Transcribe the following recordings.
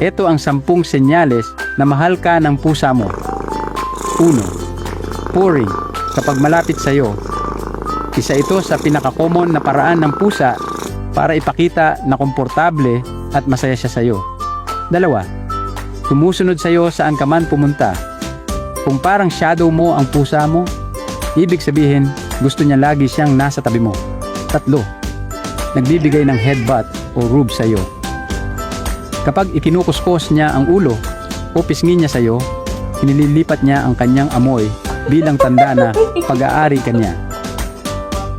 Ito ang 10 senyales na mahal ka ng pusa mo. 1. Purring. Kapag malapit sa iyo. Isa ito sa pinaka-common na paraan ng pusa para ipakita na komportable at masaya siya sa iyo. 2. Sumusunod sa iyo saan ka man pumunta. Kung parang shadow mo ang pusa mo, ibig sabihin gusto niya lagi siyang nasa tabi mo. 3. Nagbibigay ng headbutt o rub sa iyo. Kapag ikinukuskos niya ang ulo o pisngin niya sa iyo, inililipat niya ang kanyang amoy bilang tanda na pag-aari ka niya.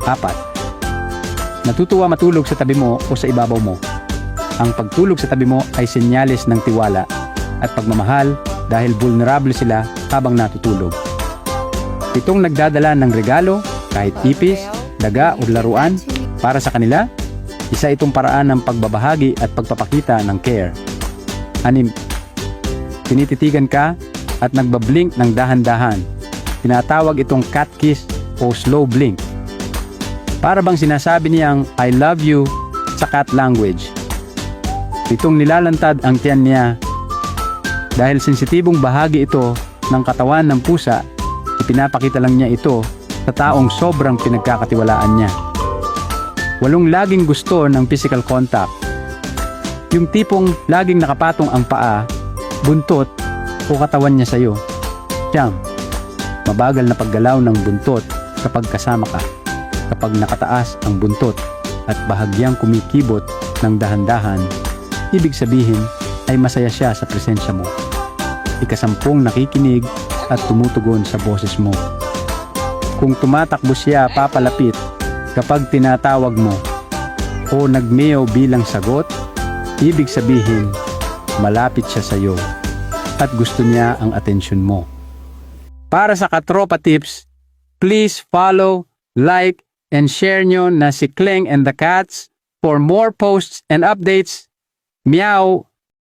4. Natutuwa matulog sa tabi mo o sa ibabaw mo. Ang pagtulog sa tabi mo ay senyales ng tiwala at pagmamahal dahil vulnerable sila habang natutulog. 7. Nagdadala ng regalo, kahit ipis, daga o laruan para sa kanila. Isa itong paraan ng pagbabahagi at pagpapakita ng care. 6. Tinititigan ka at nagbablink ng dahan-dahan. Tinatawag itong cat kiss o slow blink. Para bang sinasabi niyang I love you sa cat language. 7. Nilalantad ang tiyan niya. Dahil sensitibong bahagi ito ng katawan ng pusa, ipinapakita lang niya ito sa taong sobrang pinagkakatiwalaan niya. 8. Laging gusto ng physical contact. Yung tipong laging nakapatong ang paa, buntot o katawan niya sa iyo. 9. Mabagal na paggalaw ng buntot kapag kasama ka. Kapag nakataas ang buntot at bahagyang kumikibot ng dahan-dahan, ibig sabihin ay masaya siya sa presensya mo. 10. Nakikinig at tumutugon sa boses mo. Kung tumatakbo siya papalapit kapag tinatawag mo o nagmeow bilang sagot, ibig sabihin malapit siya sa iyo at gusto niya ang atensyon mo. Para sa Katropa Tips, please follow, like, and share nyo na si Kleng and the Cats. For more posts and updates, meow!